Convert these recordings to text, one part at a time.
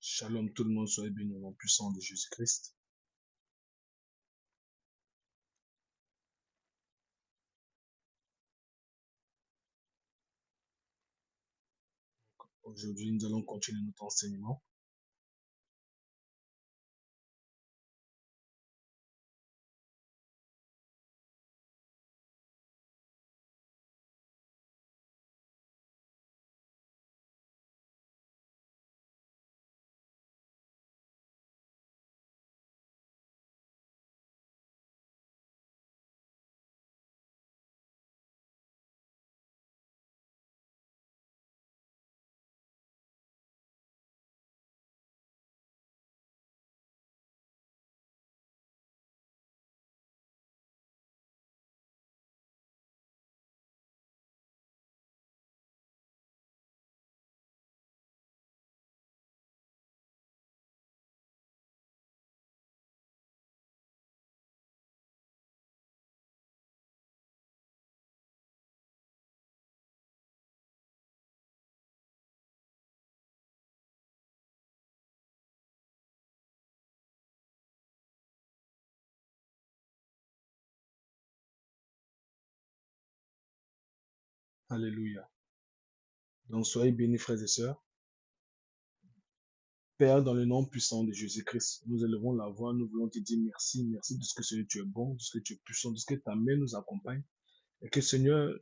Shalom tout le monde, soyez bénis au nom puissant de Jésus-Christ. Aujourd'hui, nous allons continuer notre enseignement. Alléluia. Donc, soyez bénis, frères et sœurs. Père, dans le nom puissant de Jésus-Christ, nous élevons la voix, nous voulons te dire merci, merci de ce que Seigneur, tu es bon, de ce que tu es puissant, de ce que ta main nous accompagne. Et que Seigneur,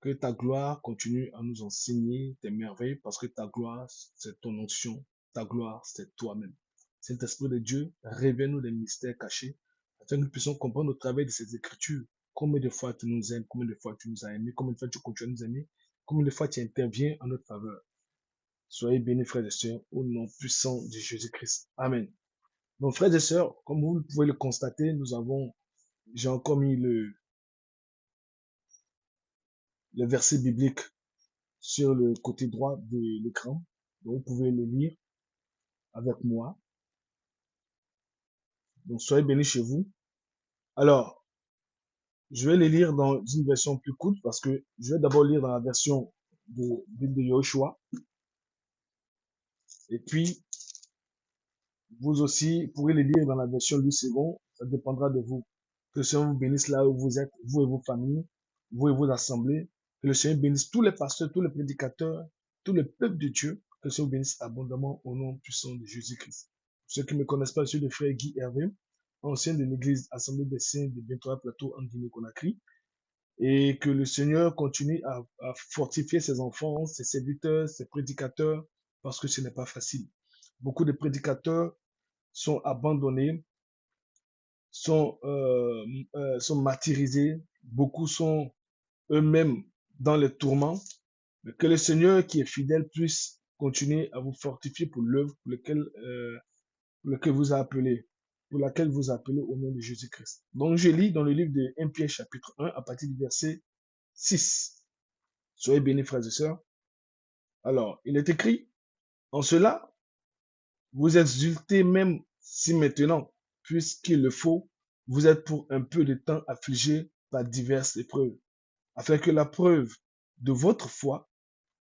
que ta gloire continue à nous enseigner tes merveilles, parce que ta gloire, c'est ton onction. Ta gloire, c'est toi-même. Saint-Esprit de Dieu, révèle-nous des mystères cachés, afin que nous puissions comprendre au travers de ces écritures combien de fois tu nous aimes, combien de fois tu nous as aimés, combien de fois tu continues à nous aimer, combien de fois tu interviens en notre faveur. Soyez bénis, frères et sœurs, au nom puissant de Jésus-Christ. Amen. Donc, frères et sœurs, comme vous pouvez le constater, j'ai encore mis le verset biblique sur le côté droit de l'écran. Donc, vous pouvez le lire avec moi. Donc, soyez bénis chez vous. Alors, je vais les lire dans une version plus courte parce que je vais d'abord lire dans la version de Bible de Yahushua. Et puis, vous aussi pourrez les lire dans la version Louis II. Ça dépendra de vous. Que le Seigneur vous bénisse là où vous êtes, vous et vos familles, vous et vos assemblées. Que le Seigneur bénisse tous les pasteurs, tous les prédicateurs, tous les peuples de Dieu. Que le Seigneur vous bénisse abondamment au nom puissant de Jésus-Christ. Ceux qui ne me connaissent pas, je suis le frère Guy Hervé, ancien de l'église Assemblée des Saints de Bentoa Plateau en Guinée-Conakry. Et que le Seigneur continue à fortifier ses enfants, ses serviteurs, ses prédicateurs, parce que ce n'est pas facile. Beaucoup de prédicateurs sont abandonnés, sont martyrisés, beaucoup sont eux-mêmes dans les tourments, mais que le Seigneur qui est fidèle puisse continuer à vous fortifier pour l'œuvre pour laquelle vous a appelé, pour laquelle vous appelez au nom de Jésus-Christ. Donc je lis dans le livre de 1 Pierre chapitre 1 à partir du verset 6. Soyez bénis, frères et sœurs. Alors, il est écrit, en cela, vous exultez même si maintenant, puisqu'il le faut, vous êtes pour un peu de temps affligés par diverses épreuves, afin que la preuve de votre foi,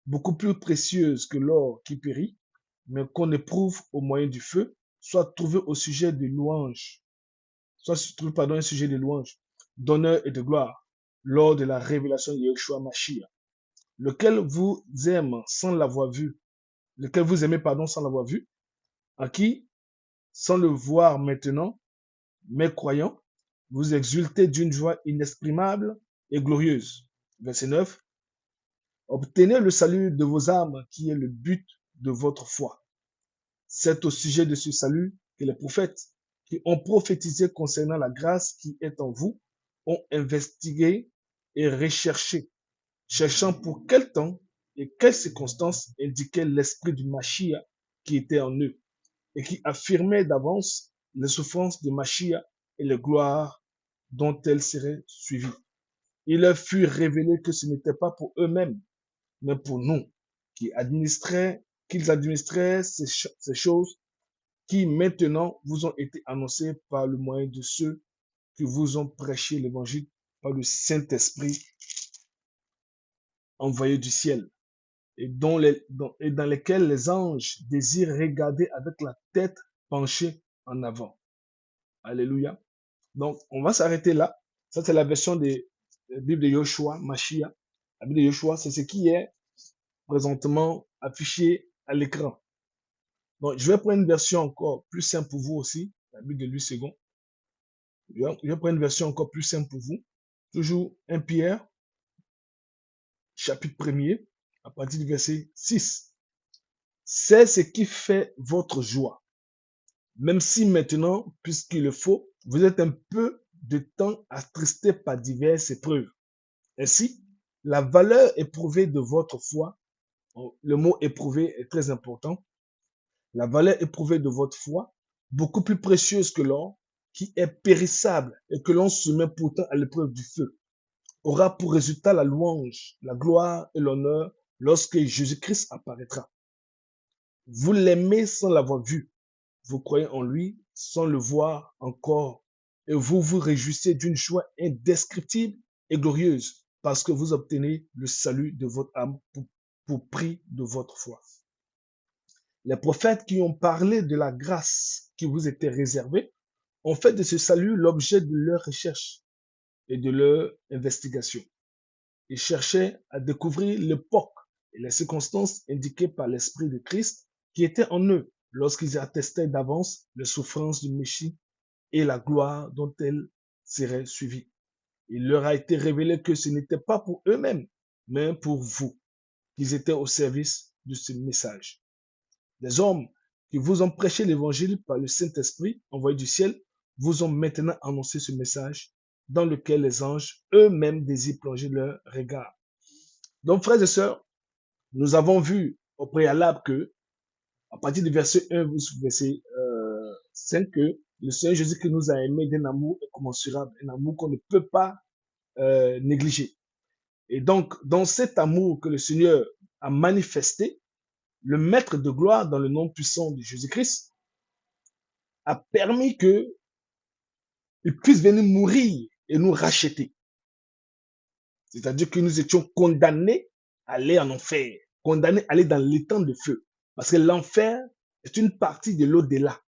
beaucoup plus précieuse que l'or qui périt, mais qu'on éprouve au moyen du feu, soit trouvée au sujet de louange, soit trouvée, pardon, un sujet de louange, d'honneur et de gloire, lors de la révélation de Yeshua Mashiach, lequel vous aime sans l'avoir vu, lequel vous aimez, pardon, sans l'avoir vu, à qui, sans le voir maintenant, mais croyant, vous exultez d'une joie inexprimable et glorieuse. Verset 9. Obtenez le salut de vos âmes qui est le but de votre foi. C'est au sujet de ce salut que les prophètes qui ont prophétisé concernant la grâce qui est en vous ont investigué et recherché, cherchant pour quel temps et quelles circonstances indiquait l'esprit du Mashiach qui était en eux et qui affirmait d'avance les souffrances de Mashiach et les gloires dont elles seraient suivies. Il leur fut révélé que ce n'était pas pour eux-mêmes, mais pour nous, qu'ils administraient ces choses qui maintenant vous ont été annoncées par le moyen de ceux qui vous ont prêché l'évangile par le Saint-Esprit envoyé du ciel. et dans lesquels les anges désirent regarder avec la tête penchée en avant. Alléluia. Donc, on va s'arrêter là. Ça, c'est la version de la Bible de Joshua, Mashiach. La Bible de Joshua, c'est ce qui est présentement affiché à l'écran. Donc, je vais prendre une version encore plus simple pour vous aussi, la Bible de Louis II. Je vais prendre une version encore plus simple pour vous. Toujours 1 Pierre, chapitre 1er, à partir du verset 6. C'est ce qui fait votre joie. Même si maintenant, puisqu'il le faut, vous êtes un peu de temps attristé par diverses épreuves. Ainsi, la valeur éprouvée de votre foi, le mot éprouvé est très important, la valeur éprouvée de votre foi, beaucoup plus précieuse que l'or, qui est périssable et que l'on soumet pourtant à l'épreuve du feu, aura pour résultat la louange, la gloire et l'honneur lorsque Jésus-Christ apparaîtra. Vous l'aimez sans l'avoir vu, vous croyez en lui sans le voir encore, et vous vous réjouissez d'une joie indescriptible et glorieuse, parce que vous obtenez le salut de votre âme pour prix de votre foi. Les prophètes qui ont parlé de la grâce qui vous était réservée ont fait de ce salut l'objet de leur recherche et de leur investigation. Ils cherchaient à découvrir l'époque et les circonstances indiquées par l'Esprit de Christ qui était en eux lorsqu'ils attestaient d'avance les souffrances du Messie et la gloire dont elles seraient suivies. Il leur a été révélé que ce n'était pas pour eux-mêmes, mais pour vous, qu'ils étaient au service de ce message. Des hommes qui vous ont prêché l'évangile par le Saint-Esprit envoyé du ciel vous ont maintenant annoncé ce message dans lequel les anges eux-mêmes désirent plonger leur regard. Donc, frères et sœurs, nous avons vu au préalable que, à partir du verset 1 jusqu'au verset 5, que le Seigneur Jésus qui nous a aimés d'un amour incommensurable, un amour qu'on ne peut pas négliger. Et donc, dans cet amour que le Seigneur a manifesté, le Maître de gloire, dans le nom puissant de Jésus-Christ, a permis qu'il puisse venir mourir et nous racheter. C'est-à-dire que nous étions condamnés à aller en enfer, condamnés à aller dans l'étang de feu. Parce que l'enfer est une partie de l'au-delà.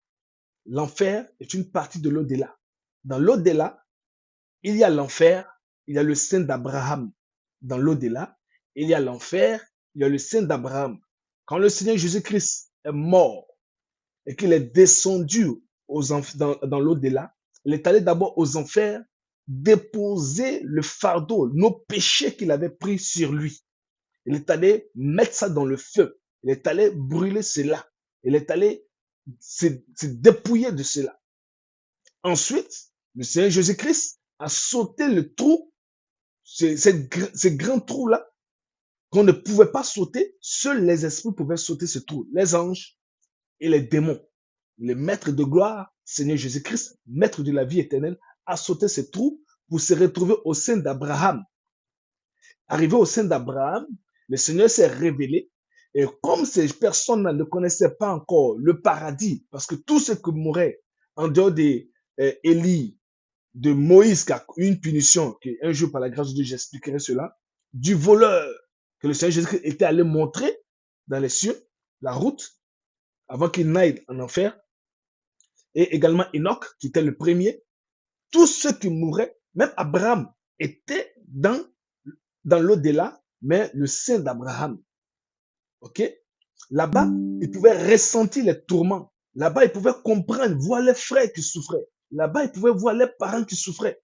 L'enfer est une partie de l'au-delà. Dans l'au-delà, il y a l'enfer, il y a le sein d'Abraham. Dans l'au-delà, il y a l'enfer, il y a le sein d'Abraham. Quand le Seigneur Jésus-Christ est mort et qu'il est descendu dans l'au-delà, il est allé d'abord aux enfers déposer le fardeau, nos péchés qu'il avait pris sur lui. Il est allé mettre ça dans le feu. Il est allé brûler cela. Il est allé se dépouiller de cela. Ensuite, le Seigneur Jésus-Christ a sauté le trou, ces grands trous-là, qu'on ne pouvait pas sauter. Seuls les esprits pouvaient sauter ce trou. Les anges et les démons. Le maître de gloire, Seigneur Jésus-Christ, maître de la vie éternelle, a sauté ce trou pour se retrouver au sein d'Abraham. Arrivé au sein d'Abraham, le Seigneur s'est révélé. Et comme ces personnes-là ne connaissaient pas encore le paradis, parce que tous ceux qui mouraient en dehors d'Élie, de Moïse, qui a eu une punition, qu'un jour par la grâce de Dieu, j'expliquerai cela, du voleur que le Seigneur Jésus-Christ était allé montrer dans les cieux, la route, avant qu'il n'aille en enfer, et également Enoch, qui était le premier. Tous ceux qui mouraient, même Abraham, était dans l'au-delà, mais le sein d'Abraham. Ok? Là-bas, il pouvait ressentir les tourments. Là-bas, il pouvait comprendre, voir les frères qui souffraient. Là-bas, il pouvait voir les parents qui souffraient.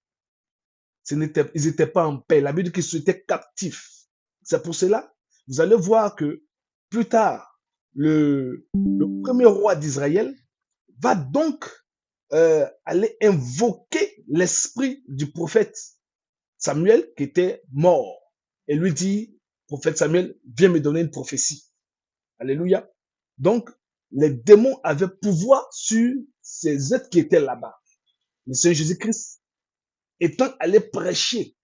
Ils n'étaient pas en paix. La Bible dit qu'ils étaient captifs. C'est pour cela, vous allez voir que plus tard, le premier roi d'Israël va donc aller invoquer l'esprit du prophète Samuel qui était mort et lui dit, prophète Samuel, viens me donner une prophétie. Alléluia. Donc, les démons avaient pouvoir sur ces êtres qui étaient là-bas. Le Seigneur Jésus-Christ étant allé prêcher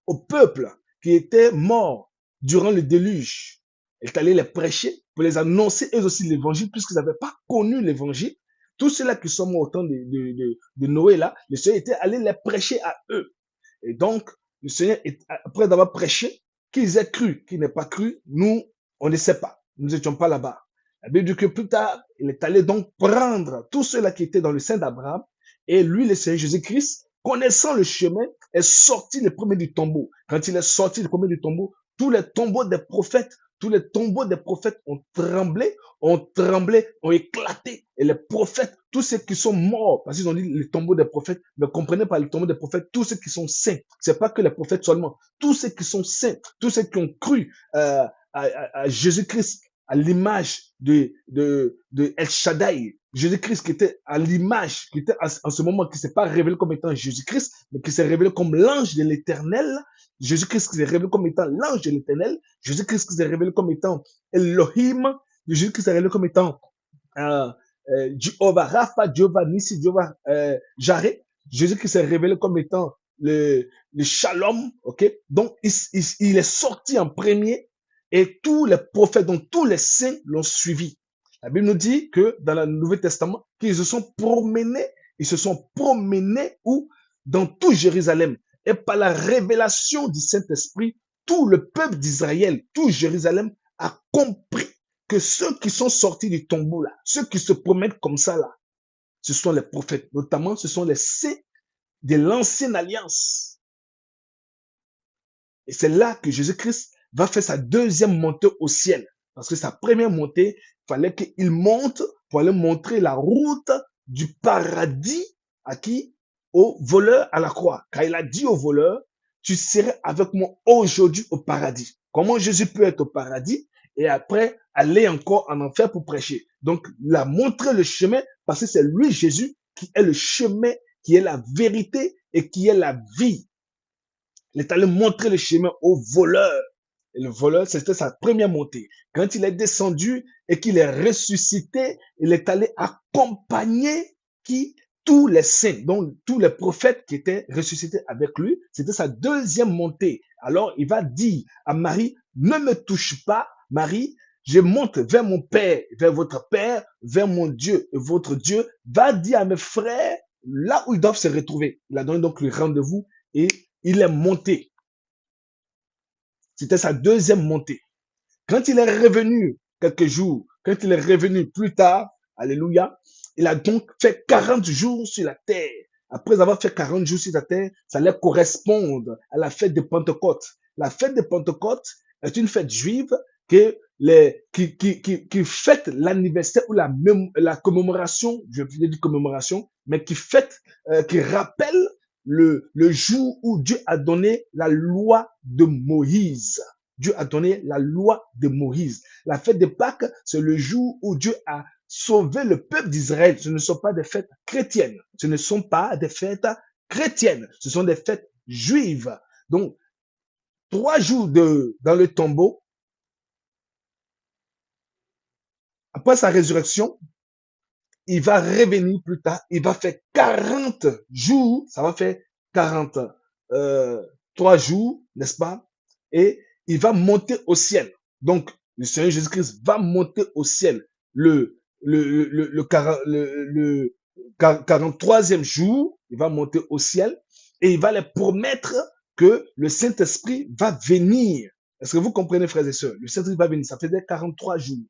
au peuple qui était mort durant le déluge, il est allé les prêcher pour les annoncer eux aussi l'évangile puisqu'ils n'avaient pas connu l'évangile. Tous ceux-là qui sont morts au temps de Noé, là, le Seigneur était allé les prêcher à eux. Et donc, le Seigneur, après d'avoir prêché, qu'ils aient cru, qu'ils n'aient pas cru, nous On ne sait pas. Nous n'étions pas là-bas. La Bible dit que plus tard, il est allé donc prendre tous ceux-là qui étaient dans le sein d'Abraham. Et lui, le Seigneur Jésus-Christ, connaissant le chemin, est sorti le premier du tombeau. Quand il est sorti le premier du tombeau, tous les tombeaux des prophètes, tous les tombeaux des prophètes ont tremblé, ont éclaté. Et les prophètes, tous ceux qui sont morts, parce qu'ils ont dit les tombeaux des prophètes, ne comprenez pas les tombeaux des prophètes, tous ceux qui sont saints. C'est pas que les prophètes seulement, tous ceux qui sont saints, tous ceux qui ont cru à Jésus-Christ, à l'image de El Shaddai, Jésus-Christ qui était à l'image, qui était en ce moment, qui ne s'est pas révélé comme étant Jésus-Christ, mais qui s'est révélé comme l'ange de l'éternel, Jésus-Christ qui s'est révélé comme étant l'ange de l'éternel, Jésus-Christ qui s'est révélé comme étant Elohim, Jésus-Christ qui s'est révélé comme étant euh, Jehovah Rapha, Jehovah Nissi, Jehovah Jareh, Jésus qui s'est révélé comme étant le Shalom, ok? Donc, il est sorti en premier et tous les prophètes, donc tous les saints l'ont suivi. La Bible nous dit que dans le Nouveau Testament, qu'ils ils se sont promenés où? Dans tout Jérusalem. Et par la révélation du Saint-Esprit, tout le peuple d'Israël, tout Jérusalem a compris que ceux qui sont sortis du tombeau là, ceux qui se promènent comme ça là, ce sont les prophètes, notamment ce sont les saints de l'ancienne alliance. Et c'est là que Jésus-Christ va faire sa deuxième montée au ciel. Parce que sa première montée, il fallait qu'il monte pour aller montrer la route du paradis à qui? Au voleur à la croix. Car il a dit au voleur, tu serais avec moi aujourd'hui au paradis. Comment Jésus peut être au paradis et après aller encore en enfer pour prêcher? Donc, il a montré le chemin parce que c'est lui, Jésus, qui est le chemin, qui est la vérité et qui est la vie. Il est allé montrer le chemin au voleur. Et le voleur, c'était sa première montée. Quand il est descendu et qu'il est ressuscité, il est allé accompagner qui? Tous les saints, donc tous les prophètes qui étaient ressuscités avec lui. C'était sa deuxième montée. Alors, il va dire à Marie, ne me touche pas, Marie, je monte vers mon Père, vers votre Père, vers mon Dieu et votre Dieu. Va dire à mes frères, là où ils doivent se retrouver. Il a donné donc le rendez-vous et il est monté. C'était sa deuxième montée. Quand il est revenu quelques jours, quand il est revenu plus tard, alléluia, il a donc fait 40 jours sur la terre. Après avoir fait 40 jours sur la terre, ça allait correspondre à la fête de Pentecôte. La fête de Pentecôte est une fête juive qui fête l'anniversaire ou la commémoration, je vais dire commémoration, mais qui rappelle le jour où Dieu a donné la loi de Moïse. Dieu a donné la loi de Moïse. La fête de Pâques, c'est le jour où Dieu a sauvé le peuple d'Israël. Ce ne sont pas des fêtes chrétiennes. Ce ne sont pas des fêtes chrétiennes. Ce sont des fêtes juives. Donc, 3 jours dans le tombeau, après sa résurrection, il va revenir plus tard. Il va faire 40 jours. Ça va faire 40, 3 jours, n'est-ce pas? Et il va monter au ciel. Donc, le Seigneur Jésus-Christ va monter au ciel le 43e jour. Il va monter au ciel et il va les promettre que le Saint-Esprit va venir. Est-ce que vous comprenez, frères et sœurs? Le Saint-Esprit va venir. Ça faisait 43 jours.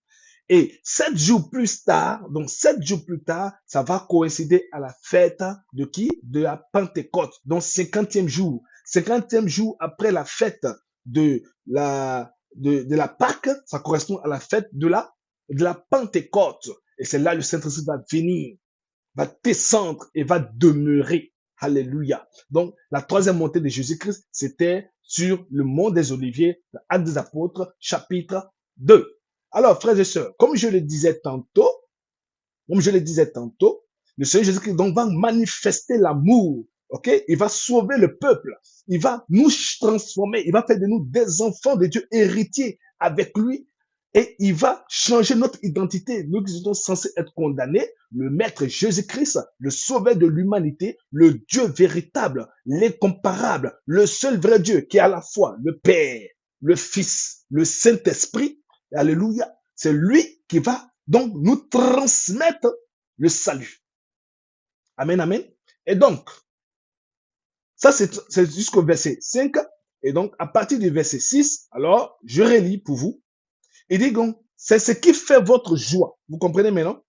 Et 7 jours plus tard, donc 7 jours plus tard, ça va coïncider à la fête de qui? De la Pentecôte. Donc 50e jour. 50e jour après la fête de la Pâque, ça correspond à la fête de la Pentecôte. Et c'est là le Saint-Esprit va venir, va descendre et va demeurer. Alléluia. Donc, la troisième montée de Jésus-Christ, c'était sur le mont des Oliviers, Actes des Apôtres, chapitre 2. Alors, frères et sœurs, comme je le disais tantôt, le Seigneur Jésus-Christ donc va manifester l'amour. Ok? Il va sauver le peuple. Il va nous transformer. Il va faire de nous des enfants de Dieu héritiers avec lui. Et il va changer notre identité. Nous qui sommes censés être condamnés, le Maître Jésus-Christ, le Sauveur de l'humanité, le Dieu véritable, l'incomparable, le seul vrai Dieu qui est à la fois le Père, le Fils, le Saint-Esprit. Alléluia. C'est lui qui va donc nous transmettre le salut. Amen, amen. Et donc, ça c'est jusqu'au verset 5. Et donc, à partir du verset 6, alors, je relis pour vous. Il dit donc, c'est ce qui fait votre joie. Vous comprenez maintenant?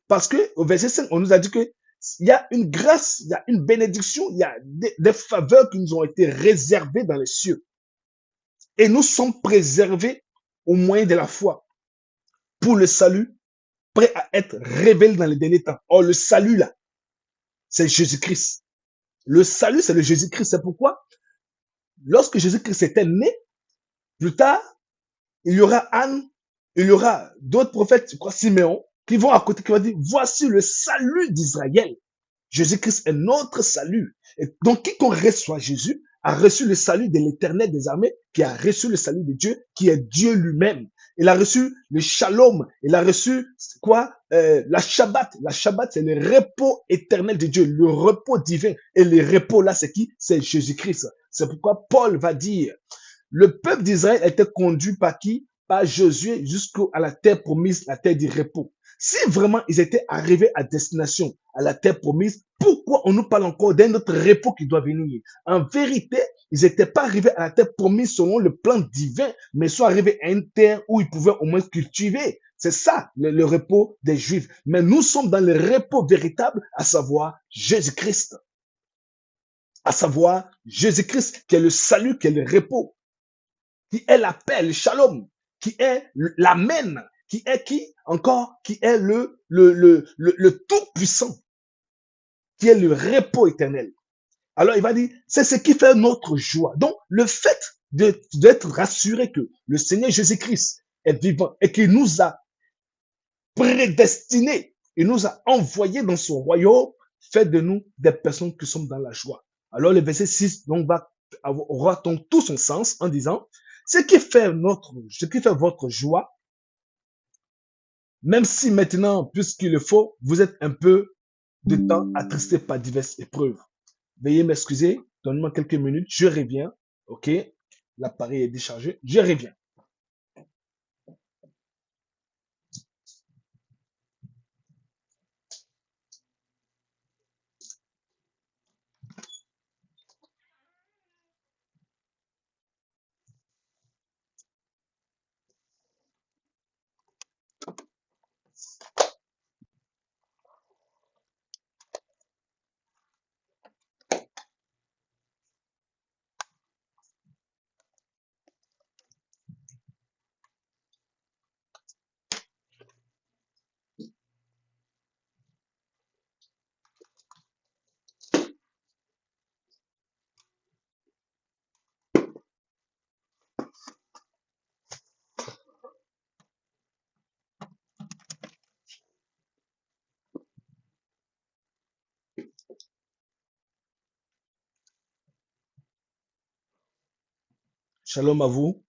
Parce que au verset 5, on nous a dit que il y a une grâce, il y a une bénédiction, il y a des faveurs qui nous ont été réservées dans les cieux. Et nous sommes préservés au moyen de la foi pour le salut, prêt à être révélé dans les derniers temps. Or, le salut, là, c'est Jésus-Christ. Le salut, c'est le Jésus-Christ. C'est pourquoi, lorsque Jésus-Christ était né, plus tard, il y aura Anne, il y aura d'autres prophètes, je crois Siméon, qui vont à côté, qui vont dire, voici le salut d'Israël. Jésus-Christ est notre salut. Et donc, quiconque reçoit Jésus a reçu le salut de l'Éternel des armées, qui a reçu le salut de Dieu, qui est Dieu lui-même. Il a reçu le shalom, il a reçu quoi? La Shabbat. La Shabbat, c'est le repos éternel de Dieu, le repos divin. Et le repos là, c'est qui? C'est Jésus-Christ. C'est pourquoi Paul va dire, le peuple d'Israël était conduit par qui? Par Josué jusqu'à la terre promise, la terre du repos. Si vraiment ils étaient arrivés à destination, à la terre promise, pourquoi on nous parle encore d'un autre repos qui doit venir? En vérité, ils n'étaient pas arrivés à la terre promise selon le plan divin, mais sont arrivés à une terre où ils pouvaient au moins cultiver. C'est ça le repos des Juifs. Mais nous sommes dans le repos véritable, à savoir Jésus-Christ. À savoir Jésus-Christ qui est le salut, qui est le repos, qui est la paix, le shalom, qui est l'amen, qui est qui encore, qui est le tout-puissant, qui est le repos éternel. Alors il va dire, c'est ce qui fait notre joie. Donc le fait d'être rassuré que le Seigneur Jésus-Christ est vivant et qu'il nous a prédestinés, il nous a envoyés dans son royaume, fait de nous des personnes qui sont dans la joie. Alors le verset 6 donc, aura donc tout son sens en disant, ce qui fait votre joie, même si maintenant, puisqu'il le faut, vous êtes un peu de temps attristé par diverses épreuves. Veuillez m'excuser, donnez-moi quelques minutes, je reviens. OK, l'appareil est déchargé, je reviens. Shalom à vous.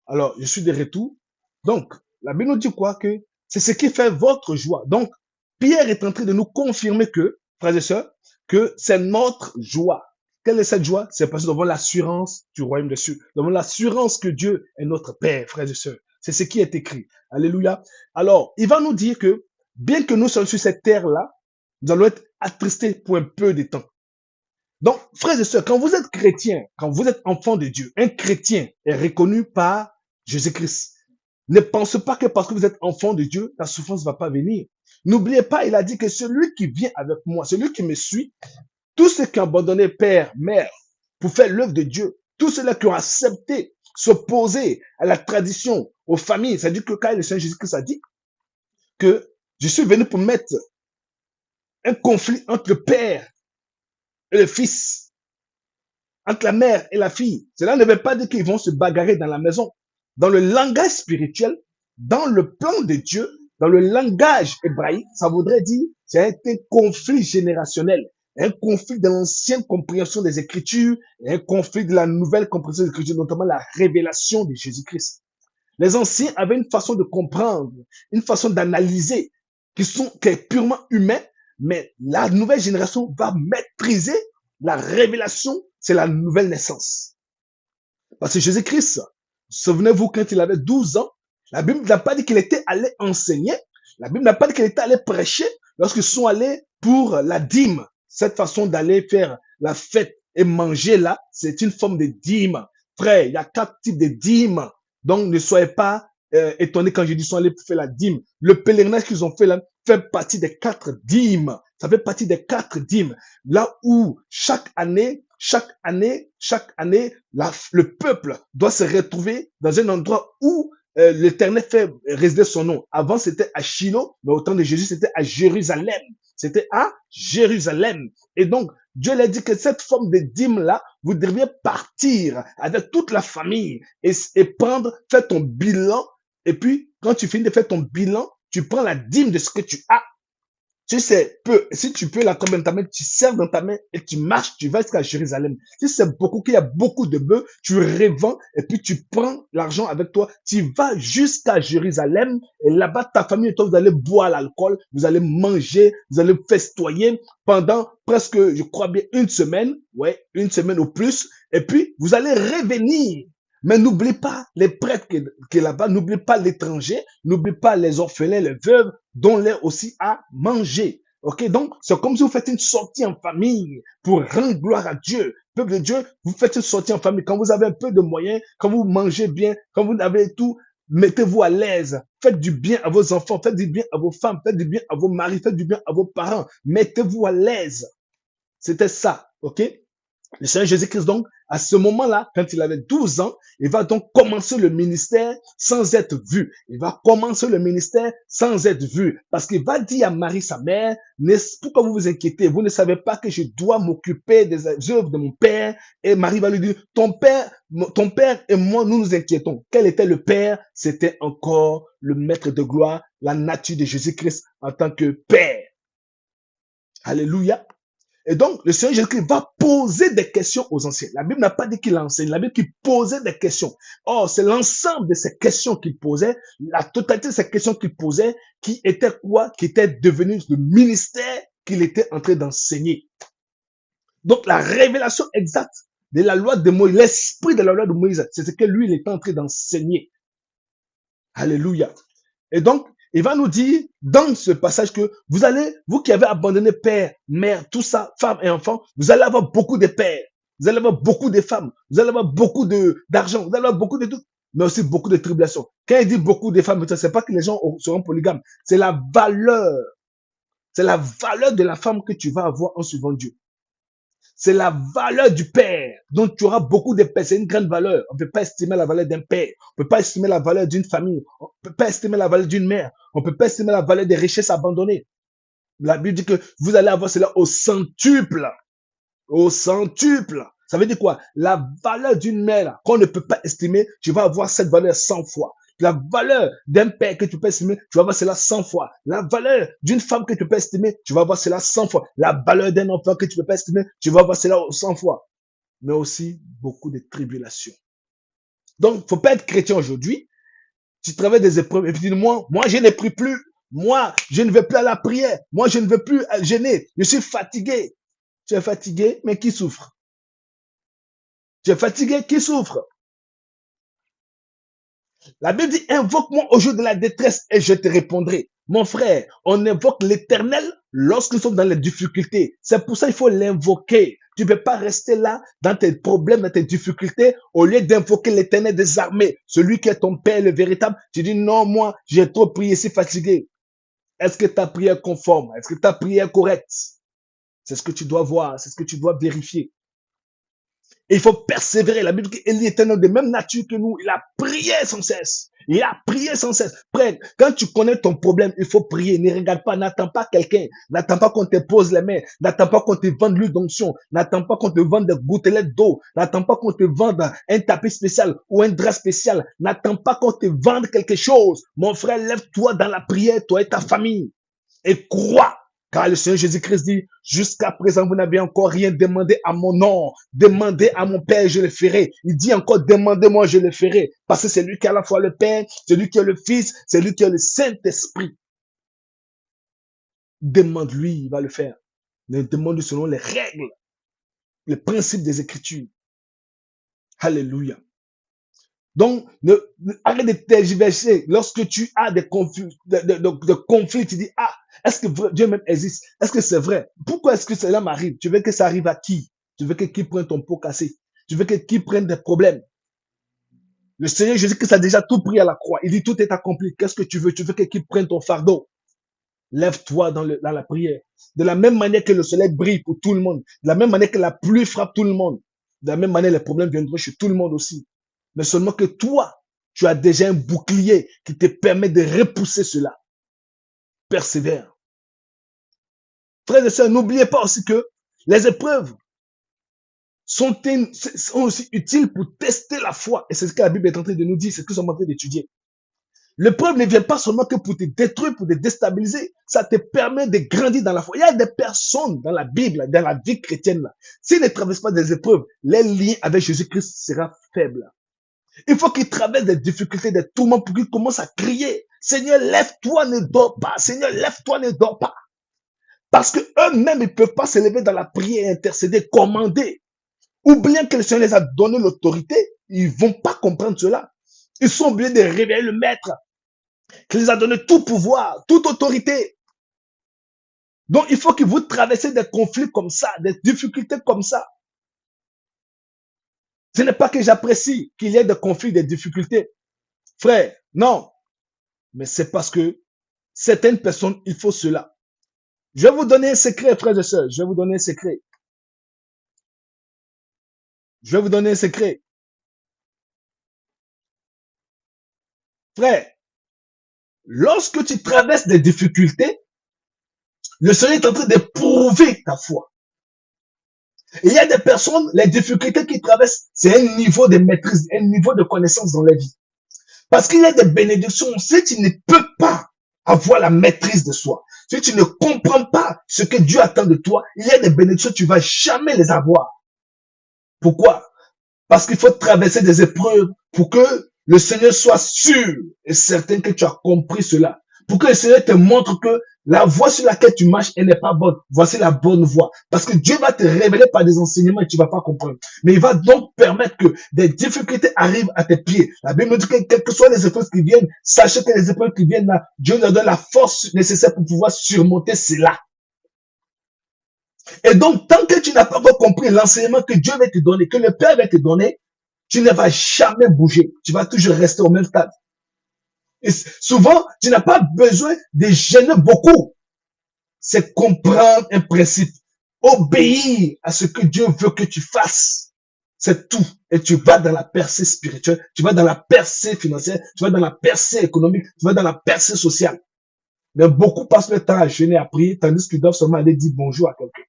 Alors, je suis de retour. Donc, la Bible nous dit quoi? Que c'est ce qui fait votre joie. Donc, Pierre est en train de nous confirmer que, frères et sœurs, que c'est notre joie. Quelle est cette joie? C'est parce que nous avons l'assurance du royaume des cieux. Nous avons l'assurance que Dieu est notre Père, frères et sœurs. C'est ce qui est écrit. Alléluia. Alors, il va nous dire que, bien que nous sommes sur cette terre-là, nous allons être attristés pour un peu de temps. Donc, frères et sœurs, quand vous êtes chrétien, quand vous êtes enfant de Dieu, un chrétien est reconnu par Jésus-Christ. Ne pense pas que parce que vous êtes enfant de Dieu, la souffrance ne va pas venir. N'oubliez pas, il a dit que celui qui vient avec moi, celui qui me suit, tous ceux qui ont abandonné père, mère, pour faire l'œuvre de Dieu, tous ceux-là qui ont accepté s'opposer à la tradition, aux familles, c'est-à-dire que quand le Seigneur Jésus-Christ a dit que je suis venu pour mettre un conflit entre le père et le fils, entre la mère et la fille. Cela ne veut pas dire qu'ils vont se bagarrer dans la maison. Dans le langage spirituel, dans le plan de Dieu, dans le langage hébraïque, ça voudrait dire c'est un conflit générationnel, un conflit de l'ancienne compréhension des Écritures, et un conflit de la nouvelle compréhension des Écritures, notamment la révélation de Jésus-Christ. Les anciens avaient une façon de comprendre, une façon d'analyser qui est purement humain, mais la nouvelle génération va maîtriser la révélation, c'est la nouvelle naissance. Parce que Jésus-Christ, souvenez-vous, quand il avait 12 ans, la Bible n'a pas dit qu'il était allé enseigner, la Bible n'a pas dit qu'il était allé prêcher lorsqu'ils sont allés pour la dîme. Cette façon d'aller faire la fête et manger là, c'est une forme de dîme. Frère, il y a 4 types de dîmes. Donc, ne soyez pas étonnés quand j'ai dit qu'ils sont allés faire la dîme. Le pèlerinage qu'ils ont fait là fait partie des 4 dîmes. Ça fait partie des 4 dîmes. Là où chaque année, le peuple doit se retrouver dans un endroit où l'Éternel fait résider son nom. Avant, c'était à Shiloh, mais au temps de Jésus, c'était à Jérusalem. C'était à Jérusalem. Et donc, Dieu l'a dit que cette forme de dîme-là, vous devriez partir avec toute la famille et prendre, faire ton bilan. Et puis, quand tu finis de faire ton bilan, tu prends la dîme de ce que tu as. Tu sais, si tu peux la comme dans ta main, tu serres dans ta main et tu marches, tu vas jusqu'à Jérusalem. Si c'est beaucoup, qu'il y a beaucoup de bœufs, tu revends et puis tu prends l'argent avec toi, tu vas jusqu'à Jérusalem et là-bas, ta famille et toi, vous allez boire l'alcool, vous allez manger, vous allez festoyer pendant presque, je crois bien, une semaine, ouais, une semaine ou plus, et puis vous allez revenir. Mais n'oublie pas les prêtres qui est là-bas, n'oublie pas l'étranger, n'oublie pas les orphelins, les veuves, donnez-les aussi à manger. Ok, donc c'est comme si vous faites une sortie en famille pour rendre gloire à Dieu. Peuple de Dieu, vous faites une sortie en famille. Quand vous avez un peu de moyens, quand vous mangez bien, quand vous avez tout, mettez-vous à l'aise. Faites du bien à vos enfants, faites du bien à vos femmes, faites du bien à vos maris, faites du bien à vos parents. Mettez-vous à l'aise. C'était ça, ok? Le Seigneur Jésus-Christ, donc, à ce moment-là, quand il avait 12 ans, il va donc commencer le ministère sans être vu. Il va commencer le ministère sans être vu. Parce qu'il va dire à Marie, sa mère, pourquoi vous vous inquiétez? Vous ne savez pas que je dois m'occuper des œuvres de mon père? Et Marie va lui dire, ton père et moi, nous nous inquiétons. Quel était le père? C'était encore le maître de gloire, la nature de Jésus-Christ en tant que père. Alléluia. Et donc, le Seigneur Jésus-Christ va poser des questions aux anciens. La Bible n'a pas dit qu'il enseigne, la Bible qu'il posait des questions. Or, c'est l'ensemble de ces questions qu'il posait, la totalité de ces questions qu'il posait, qui était quoi? Qui était devenu le ministère qu'il était en train d'enseigner. Donc, la révélation exacte de la loi de Moïse, l'esprit de la loi de Moïse, c'est ce que lui, il était en train d'enseigner. Alléluia. Et donc, il va nous dire dans ce passage que vous qui avez abandonné père, mère, tout ça, femmes et enfants, vous allez avoir beaucoup de pères, vous allez avoir beaucoup de femmes, vous allez avoir beaucoup d'argent, vous allez avoir beaucoup de tout, mais aussi beaucoup de tribulations. Quand il dit beaucoup de femmes, c'est pas que les gens seront polygames, c'est la valeur de la femme que tu vas avoir en suivant Dieu. C'est la valeur du père. Donc, tu auras beaucoup de pères. C'est une grande valeur. On ne peut pas estimer la valeur d'un père. On ne peut pas estimer la valeur d'une famille. On ne peut pas estimer la valeur d'une mère. On ne peut pas estimer la valeur des richesses abandonnées. La Bible dit que vous allez avoir cela au centuple. Au centuple. Ça veut dire quoi? La valeur d'une mère qu'on ne peut pas estimer, tu vas avoir cette valeur 100 fois. La valeur d'un père que tu peux estimer, tu vas voir cela 100 fois. La valeur d'une femme que tu peux estimer, tu vas voir cela 100 fois. La valeur d'un enfant que tu peux pas estimer, tu vas voir cela 100 fois. Mais aussi beaucoup de tribulations. Donc, il ne faut pas être chrétien aujourd'hui. Tu travailles des épreuves et puis tu dis, moi, je n'ai pris plus. Moi, je ne vais plus à la prière. Moi, je ne veux plus gêner. Je suis fatigué. Tu es fatigué, mais qui souffre? Tu es fatigué, qui souffre? La Bible dit, invoque-moi au jour de la détresse et je te répondrai. Mon frère, on invoque l'éternel lorsque nous sommes dans les difficultés. C'est pour ça qu'il faut l'invoquer. Tu ne peux pas rester là dans tes problèmes, dans tes difficultés, au lieu d'invoquer l'éternel des armées, celui qui est ton Père, le véritable. Tu dis, non, moi, j'ai trop prié, c'est fatigué. Est-ce que ta prière est conforme? Est-ce que ta prière est correcte? C'est ce que tu dois voir, c'est ce que tu dois vérifier. Et il faut persévérer. La Bible dit qu'Élie est un homme de même nature que nous. Il a prié sans cesse. Il a prié sans cesse. Près, quand tu connais ton problème, il faut prier. Ne regarde pas, n'attends pas quelqu'un. N'attends pas qu'on te pose les mains. N'attends pas qu'on te vende l'huile d'onction. N'attends pas qu'on te vende des gouttelettes d'eau. N'attends pas qu'on te vende un tapis spécial ou un drap spécial. N'attends pas qu'on te vende quelque chose. Mon frère, lève-toi dans la prière, toi et ta famille. Et crois. Car le Seigneur Jésus-Christ dit, jusqu'à présent, vous n'avez encore rien demandé à mon nom. Demandez à mon Père, je le ferai. Il dit encore, demandez-moi, je le ferai. Parce que c'est lui qui a à la fois le Père, c'est lui qui a le Fils, c'est lui qui a le Saint-Esprit. Demande-lui, il va le faire. Mais demande-lui selon les règles, les principes des Écritures. Alléluia. Donc, arrête de tergiverser. Lorsque tu as des conflits, tu dis, ah, est-ce que Dieu même existe? Est-ce que c'est vrai? Pourquoi est-ce que cela m'arrive? Tu veux que ça arrive à qui? Tu veux que qui prenne ton pot cassé? Tu veux que qui prenne des problèmes? Le Seigneur Jésus-Christ a déjà tout pris à la croix. Il dit tout est accompli. Qu'est-ce que tu veux? Tu veux qu'il prenne ton fardeau. Lève-toi dans la prière. De la même manière que le soleil brille pour tout le monde, de la même manière que la pluie frappe tout le monde, de la même manière les problèmes viendront chez tout le monde aussi. Mais seulement que toi, tu as déjà un bouclier qui te permet de repousser cela. Persévère. Frères et sœurs, n'oubliez pas aussi que les épreuves sont aussi utiles pour tester la foi. Et c'est ce que la Bible est en train de nous dire, c'est ce que nous sommes en train d'étudier. L'épreuve ne vient pas seulement que pour te détruire, pour te déstabiliser. Ça te permet de grandir dans la foi. Il y a des personnes dans la Bible, dans la vie chrétienne, s'ils ne traversent pas des épreuves, les liens avec Jésus-Christ sera faible. Il faut qu'ils traversent des difficultés, des tourments pour qu'ils commencent à crier. Seigneur, lève-toi, ne dors pas. Seigneur, lève-toi, ne dors pas. Parce que eux-mêmes, ils ne peuvent pas se lever dans la prière, intercéder, commander. Oubliant que le Seigneur les a donné l'autorité, ils ne vont pas comprendre cela. Ils sont obligés de réveiller le maître qui les a donné tout pouvoir, toute autorité. Donc, il faut que vous traversez des conflits comme ça, des difficultés comme ça. Ce n'est pas que j'apprécie qu'il y ait des conflits, des difficultés. Frère, non. Mais c'est parce que certaines personnes, il faut cela. Je vais vous donner un secret, frères et sœurs. Je vais vous donner un secret. Je vais vous donner un secret. Frère, lorsque tu traverses des difficultés, le Seigneur est en train d'éprouver ta foi. Et il y a des personnes, les difficultés qu'ils traversent, c'est un niveau de maîtrise, un niveau de connaissance dans la vie. Parce qu'il y a des bénédictions, si tu ne peux pas avoir la maîtrise de soi, si tu ne comprends pas ce que Dieu attend de toi, il y a des bénédictions, tu ne vas jamais les avoir. Pourquoi? Parce qu'il faut traverser des épreuves pour que le Seigneur soit sûr et certain que tu as compris cela. Pour que le Seigneur te montre que la voie sur laquelle tu marches, elle n'est pas bonne. Voici la bonne voie. Parce que Dieu va te révéler par des enseignements et tu ne vas pas comprendre. Mais il va donc permettre que des difficultés arrivent à tes pieds. La Bible nous dit que quelles que soient les épreuves qui viennent, sachez que les épreuves qui viennent là, Dieu nous donne la force nécessaire pour pouvoir surmonter cela. Et donc, tant que tu n'as pas encore compris l'enseignement que Dieu va te donner, que le Père va te donner, tu ne vas jamais bouger. Tu vas toujours rester au même stade. Et souvent, tu n'as pas besoin de gêner beaucoup. C'est comprendre un principe. Obéir à ce que Dieu veut que tu fasses. C'est tout. Et tu vas dans la percée spirituelle, tu vas dans la percée financière, tu vas dans la percée économique, tu vas dans la percée sociale. Mais beaucoup passent le temps à jeûner, à prier, tandis qu'ils doivent seulement aller dire bonjour à quelqu'un.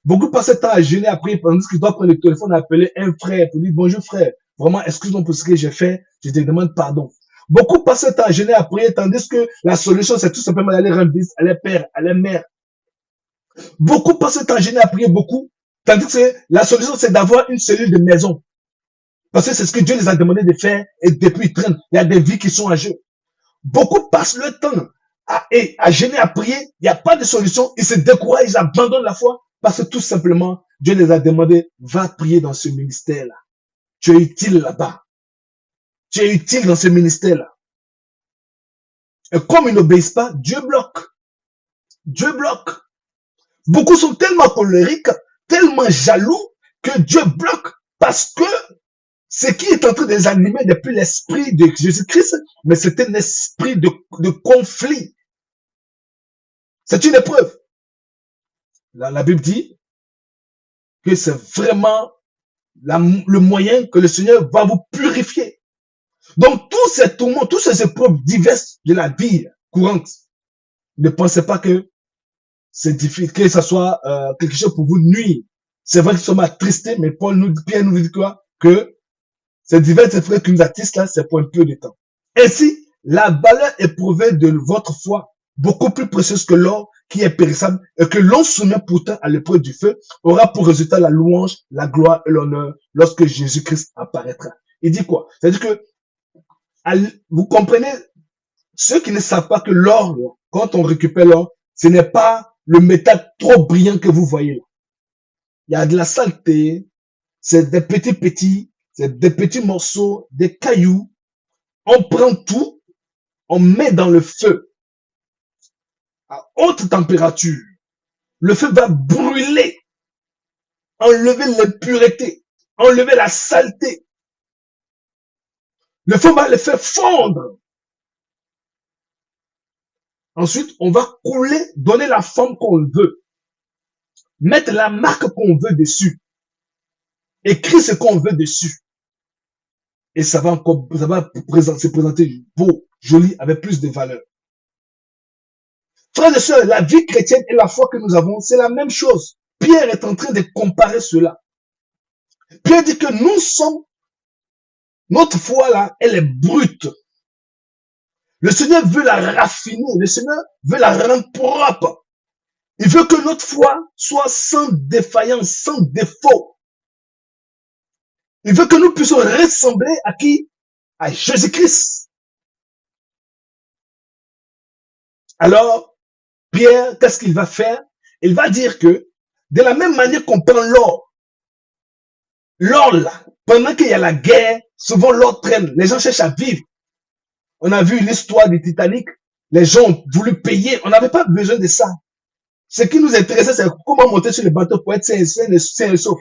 Beaucoup passent le temps à jeûner, à prier, tandis qu'ils doivent prendre le téléphone et appeler un frère pour dire bonjour frère. Vraiment, excuse-moi pour ce que j'ai fait, je te demande pardon. Beaucoup passent le temps à jeûner, à prier, tandis que la solution, c'est tout simplement d'aller rendre visite à leur père, à leur mère. Beaucoup passent le temps à jeûner, à prier beaucoup, tandis que la solution, c'est d'avoir une cellule de maison. Parce que c'est ce que Dieu les a demandé de faire et depuis ils traînent. Il y a des vies qui sont en jeu. Beaucoup passent le temps à jeûner, à prier, il n'y a pas de solution, ils se découragent, ils abandonnent la foi, parce que tout simplement, Dieu les a demandé, va prier dans ce ministère-là. Tu es utile là-bas. Tu es utile dans ce ministère-là. Et comme ils n'obéissent pas, Dieu bloque. Dieu bloque. Beaucoup sont tellement colériques, tellement jaloux, que Dieu bloque. Parce que ce qui est en train de les animer depuis l'esprit de Jésus-Christ, mais c'est un esprit de conflit. C'est une épreuve. La Bible dit que c'est vraiment le moyen que le Seigneur va vous purifier. Donc, tous ces tourments, toutes ces épreuves diverses de la vie courante, ne pensez pas que c'est difficile, que ça soit quelque chose pour vous nuire. C'est vrai que nous sommes attristés, mais Pierre nous dit quoi? Que ces diverses épreuves qui nous attristent là, c'est pour un peu de temps. Ainsi, la valeur éprouvée de votre foi, beaucoup plus précieuse que l'or qui est périssable et que l'on soumet pourtant à l'épreuve du feu, aura pour résultat la louange, la gloire et l'honneur lorsque Jésus-Christ apparaîtra. Il dit quoi? C'est-à-dire que vous comprenez, ceux qui ne savent pas que l'or, quand on récupère l'or, ce n'est pas le métal trop brillant que vous voyez là. Il y a de la saleté, c'est des petits morceaux, des cailloux. On prend tout, on met dans le feu à haute température. Le feu va brûler, enlever l'impureté, enlever la saleté. Le feu, on va le faire fondre. Ensuite, on va couler, donner la forme qu'on veut, mettre la marque qu'on veut dessus, écrire ce qu'on veut dessus. Et ça va encore, se présenter beau, joli, avec plus de valeur. Frères et sœurs, la vie chrétienne et la foi que nous avons, c'est la même chose. Pierre est en train de comparer cela. Pierre dit que nous sommes, notre foi là, elle est brute. Le Seigneur veut la raffiner, le Seigneur veut la rendre propre. Il veut que notre foi soit sans défaillance, sans défaut. Il veut que nous puissions ressembler à qui? À Jésus-Christ. Alors, Pierre, qu'est-ce qu'il va faire? Il va dire que, de la même manière qu'on prend l'or, là, pendant qu'il y a la guerre, souvent l'or traîne, les gens cherchent à vivre. On a vu l'histoire du Titanic, les gens ont voulu payer, on n'avait pas besoin de ça. Ce qui nous intéressait, c'est comment monter sur le bateau pour être sain et sauf.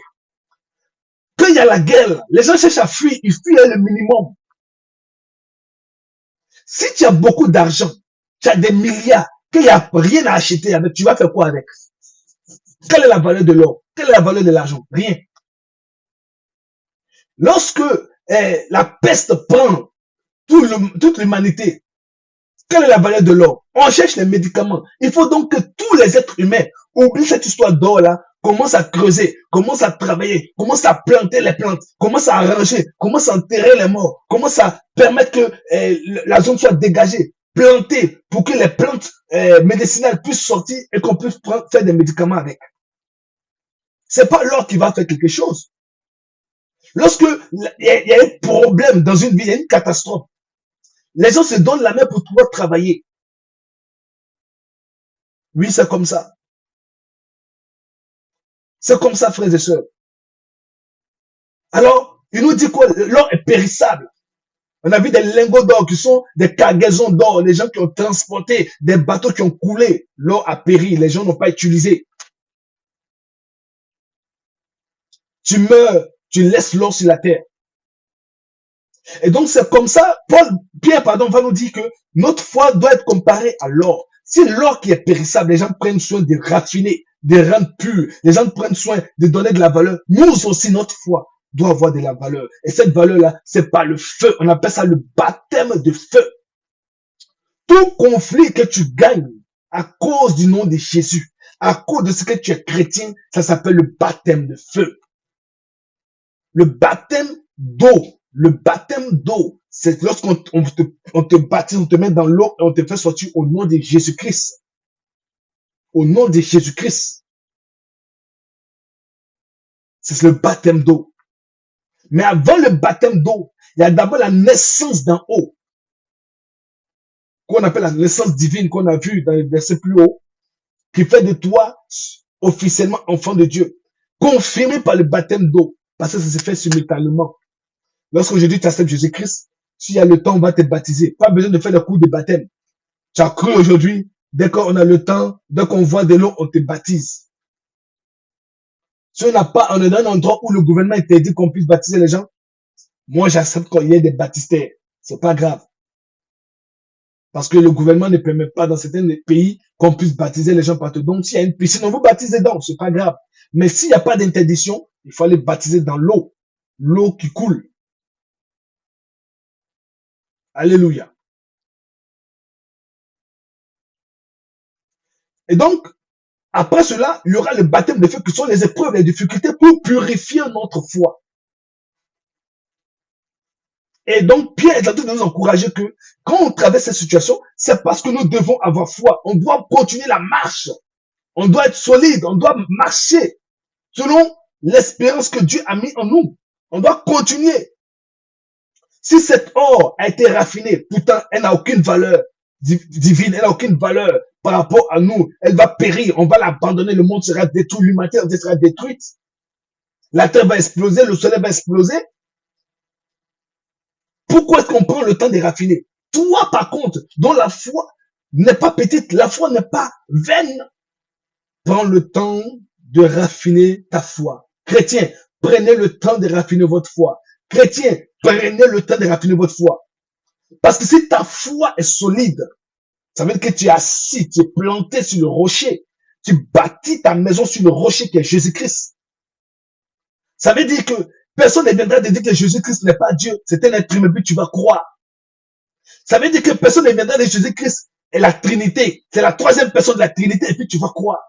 Quand il y a la guerre, les gens cherchent à fuir, ils fuient le minimum. Si tu as beaucoup d'argent, tu as des milliards, qu'il n'y a rien à acheter avec, tu vas faire quoi avec? Quelle est la valeur de l'or? Quelle est la valeur de l'argent? Rien. Lorsque la peste prend toute l'humanité, quelle est la valeur de l'or? On cherche les médicaments. Il faut donc que tous les êtres humains oublient cette histoire d'or là, commencent à creuser, commencent à travailler, commencent à planter les plantes, commencent à arranger, commencent à enterrer les morts, commencent à permettre que la zone soit dégagée, plantée pour que les plantes médicinales puissent sortir et qu'on puisse faire des médicaments avec. C'est pas l'or qui va faire quelque chose. Lorsque il y a un problème dans une vie, il y a une catastrophe, les gens se donnent la main pour pouvoir travailler. Oui, c'est comme ça. C'est comme ça, frères et sœurs. Alors, il nous dit quoi? L'or est périssable. On a vu des lingots d'or qui sont des cargaisons d'or, les gens qui ont transporté, des bateaux qui ont coulé. L'or a péri, les gens n'ont pas utilisé. Tu meurs, tu laisses l'or sur la terre. Et donc, c'est comme ça, Pierre, va nous dire que notre foi doit être comparée à l'or. Si l'or qui est périssable, les gens prennent soin de raffiner, de rendre pur, les gens prennent soin de donner de la valeur, nous aussi, notre foi doit avoir de la valeur. Et cette valeur-là, c'est pas le feu. On appelle ça le baptême de feu. Tout conflit que tu gagnes à cause du nom de Jésus, à cause de ce que tu es chrétien, ça s'appelle le baptême de feu. Le baptême d'eau. Le baptême d'eau, c'est lorsqu'on te baptise, on te met dans l'eau et on te fait sortir au nom de Jésus-Christ. Au nom de Jésus-Christ. C'est le baptême d'eau. Mais avant le baptême d'eau, il y a d'abord la naissance d'en haut. Qu'on appelle la naissance divine, qu'on a vu dans les versets plus haut, qui fait de toi officiellement enfant de Dieu. Confirmé par le baptême d'eau. Parce que ça se fait simultanément. Lorsqu'aujourd'hui tu acceptes Jésus-Christ, s'il y a le temps, on va te baptiser. Pas besoin de faire le cours de baptême. Tu as cru aujourd'hui, dès qu'on a le temps, dès qu'on voit de l'eau, on te baptise. Si on est dans un endroit où le gouvernement interdit qu'on puisse baptiser les gens, moi j'accepte qu'il y ait des baptistères. C'est pas grave. Parce que le gouvernement ne permet pas dans certains pays qu'on puisse baptiser les gens partout. Donc s'il y a une piscine, on vous baptise dedans, c'est pas grave. Mais s'il n'y a pas d'interdiction, il faut aller baptiser dans l'eau. L'eau qui coule. Alléluia. Et donc, après cela, il y aura le baptême de feu qui sont les épreuves, les difficultés pour purifier notre foi. Et donc, Pierre est en train de nous encourager que quand on traverse cette situation, c'est parce que nous devons avoir foi. On doit continuer la marche. On doit être solide. On doit marcher selon l'espérance que Dieu a mis en nous. On doit continuer. Si cette or a été raffinée, pourtant, elle n'a aucune valeur divine, elle n'a aucune valeur par rapport à nous. Elle va périr, on va l'abandonner, le monde sera détruit, l'humanité sera détruite. La terre va exploser, le soleil va exploser. Pourquoi est-ce qu'on prend le temps de raffiner? Toi, par contre, dont la foi n'est pas petite, la foi n'est pas vaine, prends le temps de raffiner ta foi. Chrétien, prenez le temps de raffiner votre foi. Chrétien, prenez le temps de raffiner votre foi. Parce que si ta foi est solide, ça veut dire que tu es assis, tu es planté sur le rocher. Tu bâtis ta maison sur le rocher qui est Jésus-Christ. Ça veut dire que personne ne viendra te dire que Jésus-Christ n'est pas Dieu. C'est un être humain, puis tu vas croire. Ça veut dire que personne ne viendra de Jésus-Christ est la Trinité. C'est la troisième personne de la Trinité, et puis tu vas croire.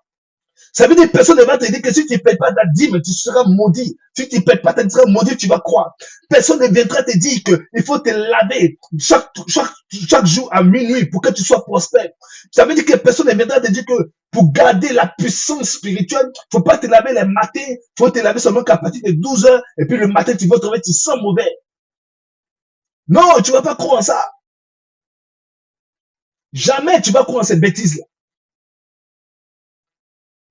Ça veut dire que personne ne va te dire que si tu ne payes pas ta dîme, tu seras maudit. Si tu ne payes pas ta dîme, tu seras maudit, tu vas croire. Personne ne viendra te dire qu'il faut te laver chaque jour à minuit pour que tu sois prospère. Ça veut dire que personne ne viendra te dire que pour garder la puissance spirituelle, il ne faut pas te laver les matins, il faut te laver seulement qu'à partir de 12 heures, et puis le matin, tu vas te réveiller, tu sens mauvais. Non, tu ne vas pas croire en ça. Jamais tu vas croire en ces bêtises-là.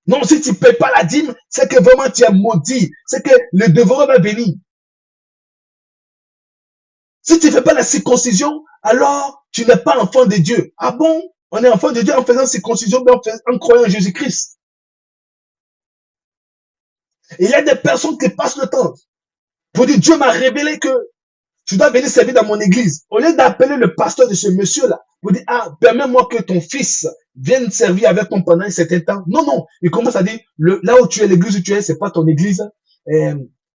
Non, si tu ne payes pas la dîme, c'est que vraiment tu es maudit. C'est que le dévoreur va venir. Si tu ne fais pas la circoncision, alors tu n'es pas enfant de Dieu. Ah bon? On est enfant de Dieu en faisant circoncision, mais en croyant en Jésus-Christ. Il y a des personnes qui passent le temps pour dire Dieu m'a révélé que tu dois venir servir dans mon église. Au lieu d'appeler le pasteur de ce monsieur-là, pour dire, ah, permets-moi que ton fils vienne servir avec toi pendant un certain temps. Non, non. Il commence à dire, là où tu es, l'église où tu es, c'est pas ton église.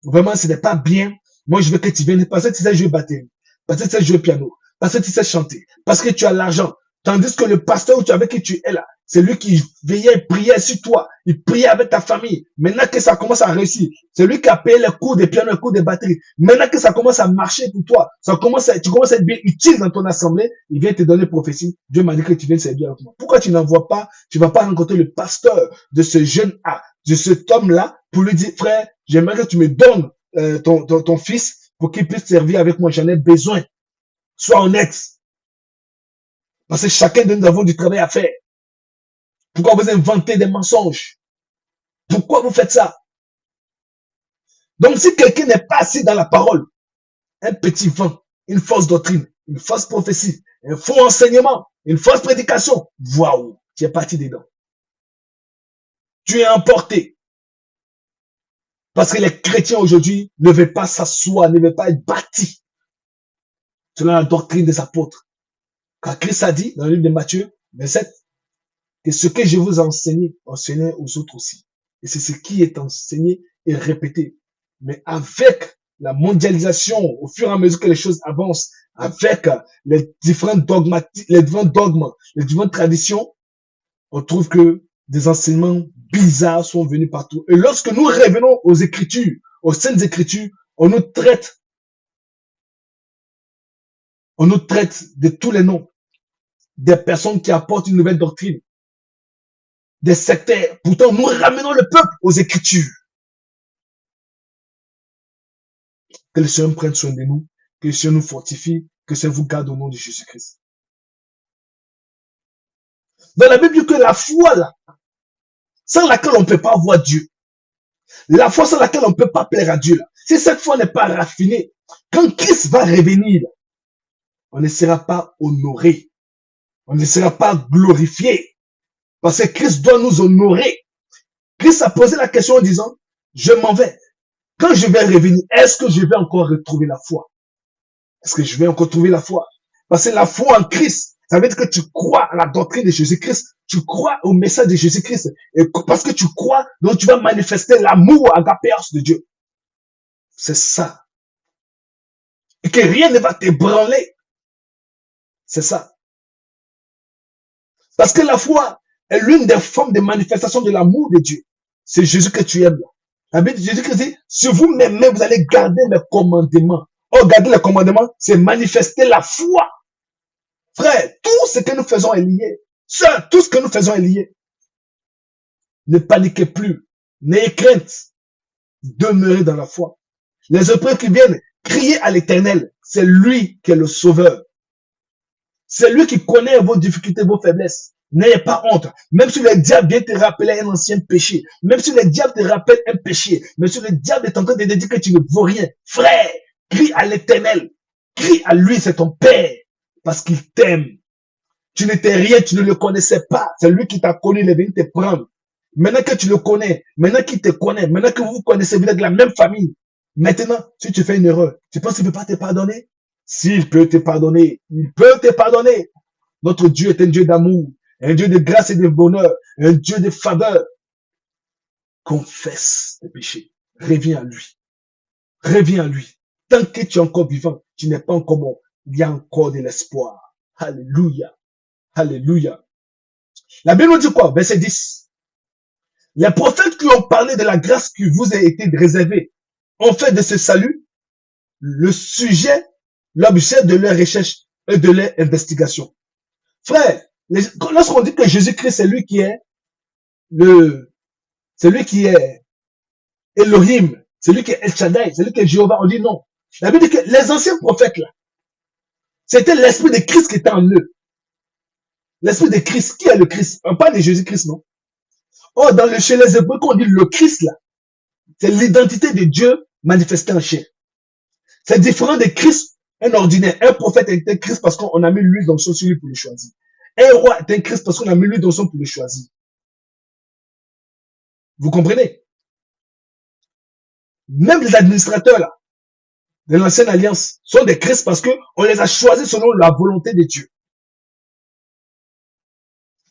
Vraiment, ce n'est pas bien. Moi, je veux que tu viennes parce que tu sais jouer batterie, parce que tu sais jouer piano, parce que tu sais chanter, parce que tu as l'argent. Tandis que le pasteur avec qui tu es là, c'est lui qui veillait et priait sur toi. Il priait avec ta famille. Maintenant que ça commence à réussir, c'est lui qui a payé les cours de piano, les cours de batterie. Maintenant que ça commence à marcher pour toi, tu commences à être bien utile dans ton assemblée, il vient te donner prophétie. Dieu m'a dit que tu viens servir avec moi. Pourquoi tu n'envoies pas, tu vas pas rencontrer le pasteur de ce jeune A, de cet homme-là, pour lui dire, frère, j'aimerais que tu me donnes ton fils pour qu'il puisse servir avec moi. J'en ai besoin. Sois honnête. Parce que chacun de nous avons du travail à faire. Pourquoi vous inventez des mensonges? Pourquoi vous faites ça? Donc, si quelqu'un n'est pas assis dans la parole, un petit vent, une fausse doctrine, une fausse prophétie, un faux enseignement, une fausse prédication, waouh, tu es parti dedans. Tu es emporté. Parce que les chrétiens aujourd'hui ne veulent pas s'asseoir, ne veulent pas être bâtis selon la doctrine des apôtres. Car Christ a dit dans le livre de Matthieu, verset 7, que ce que je vous ai enseigné, enseignez aux autres aussi. Et c'est ce qui est enseigné et répété. Mais avec la mondialisation, au fur et à mesure que les choses avancent, avec les différents dogmes, les différentes traditions, on trouve que des enseignements bizarres sont venus partout. Et lorsque nous revenons aux Écritures, aux Saintes Écritures, on nous traite de tous les noms, des personnes qui apportent une nouvelle doctrine, des sectaires. Pourtant, nous ramenons le peuple aux Écritures. Que le Seigneur prenne soin de nous, que le Seigneur nous fortifie, que le Seigneur vous garde au nom de Jésus-Christ. Dans la Bible, il dit que la foi, là, sans laquelle on ne peut pas voir Dieu, la foi sans laquelle on ne peut pas plaire à Dieu, là, si cette foi n'est pas raffinée, quand Christ va revenir, on ne sera pas honoré, on ne sera pas glorifié, parce que Christ doit nous honorer. Christ a posé la question en disant, je m'en vais. Quand je vais revenir, est-ce que je vais encore retrouver la foi? Est-ce que je vais encore trouver la foi? Parce que la foi en Christ, ça veut dire que tu crois à la doctrine de Jésus-Christ, tu crois au message de Jésus-Christ, et parce que tu crois, donc tu vas manifester l'amour agapéos de Dieu. C'est ça. Et que rien ne va t'ébranler. C'est ça. Parce que la foi est l'une des formes de manifestation de l'amour de Dieu. C'est Jésus que tu aimes. La Bible de Jésus-Christ dit, si vous m'aimez, vous allez garder mes commandements. Oh, garder les commandements, c'est manifester la foi. Frère, tout ce que nous faisons est lié. Tout ce que nous faisons est lié. Ne paniquez plus. N'ayez crainte. Demeurez dans la foi. Les épreuves qui viennent, criez à l'Éternel. C'est lui qui est le sauveur. C'est lui qui connaît vos difficultés, vos faiblesses. N'ayez pas honte. Même si le diable vient te rappeler un ancien péché, même si le diable te rappelle un péché, même si le diable est en train de te dire que tu ne vaux rien, frère, crie à l'Éternel. Crie à lui, c'est ton Père, parce qu'il t'aime. Tu n'étais rien, tu ne le connaissais pas. C'est lui qui t'a connu, il est venu te prendre. Maintenant que tu le connais, maintenant qu'il te connaît, maintenant que vous vous connaissez, vous êtes de la même famille, Maintenant, si tu fais une erreur, tu penses qu'il ne peut pas te pardonner? S'il peut te pardonner, il peut te pardonner. Notre Dieu est un Dieu d'amour, un Dieu de grâce et de bonheur, un Dieu de faveur. Confesse tes péchés. Reviens à lui. Reviens à lui. Tant que tu es encore vivant, tu n'es pas encore mort. Il y a encore de l'espoir. Alléluia. Alléluia. La Bible nous dit quoi? Verset 10. Les prophètes qui ont parlé de la grâce qui vous a été réservée ont fait de ce salut le sujet, l'objet de leur recherche et de leur investigation. Frère, lorsqu'on dit que Jésus-Christ, c'est lui qui est c'est lui qui est Elohim, c'est lui qui est El Shaddai, c'est lui qui est Jéhovah, on dit non. La Bible dit que les anciens prophètes, là, c'était l'esprit de Christ qui était en eux. L'esprit de Christ, qui est le Christ? On parle de Jésus-Christ, non? Oh, chez les Hébreux, quand on dit le Christ, là, c'est l'identité de Dieu manifestée en chair. C'est différent de Christ, un ordinaire. Un prophète est un Christ parce qu'on a mis l'huile d'onction sur lui pour le choisir. Un roi est un Christ parce qu'on a mis l'huile d'onction pour le choisir. Vous comprenez? Même les administrateurs, là, de l'ancienne alliance, sont des Christ parce qu'on les a choisis selon la volonté de Dieu.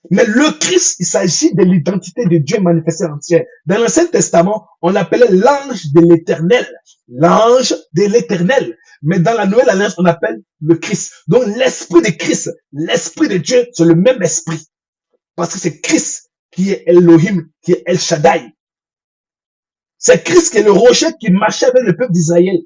Mais le Christ, il s'agit de l'identité de Dieu manifestée entière. Dans l'Ancien Testament, on l'appelait l'ange de l'éternel. L'ange de l'éternel. Mais dans la Nouvelle Alliance, on appelle le Christ. Donc l'esprit de Christ, l'esprit de Dieu, c'est le même esprit. Parce que c'est Christ qui est Elohim, qui est El Shaddai. C'est Christ qui est le rocher qui marchait avec le peuple d'Israël.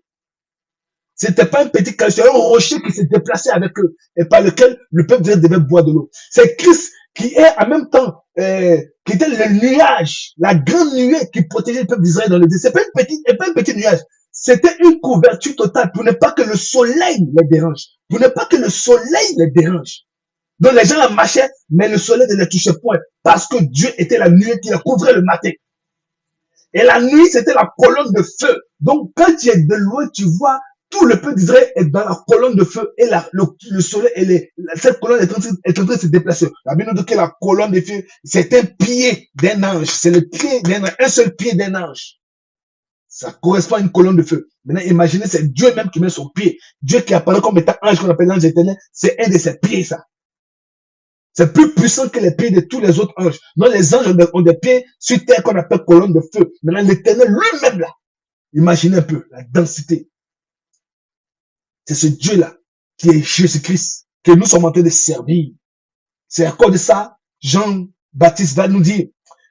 C'était pas un petit calcium, c'était un rocher qui s'est déplacé avec eux et par lequel le peuple d'Israël devait boire de l'eau. C'est Christ qui est en même temps, qui était le nuage, la grande nuée qui protégeait le peuple d'Israël dans le désert. C'est pas un petit nuage. C'était une couverture totale pour ne pas que le soleil les dérange. Pour ne pas que le soleil les dérange. Donc les gens la marchaient, mais le soleil ne les touchait point. Parce que Dieu était la nuée qui les couvrait le matin. Et la nuit, c'était la colonne de feu. Donc quand tu es de loin, tu vois tout le peuple d'Israël est dans la colonne de feu et le soleil, cette colonne est en train de se déplacer. La Bible nous dit que la colonne de feu, c'est un pied d'un ange. C'est le pied d'un ange, un seul pied d'un ange. Ça correspond à une colonne de feu. Maintenant, imaginez, c'est Dieu même qui met son pied. Dieu qui apparaît comme étant ange, qu'on appelle l'ange éternel, c'est un de ses pieds, ça. C'est plus puissant que les pieds de tous les autres anges. Donc, les anges ont des pieds sur terre qu'on appelle colonne de feu. Maintenant, l'éternel lui-même, là, imaginez un peu la densité. C'est ce Dieu-là qui est Jésus-Christ, que nous sommes en train de servir. C'est à cause de ça, Jean-Baptiste va nous dire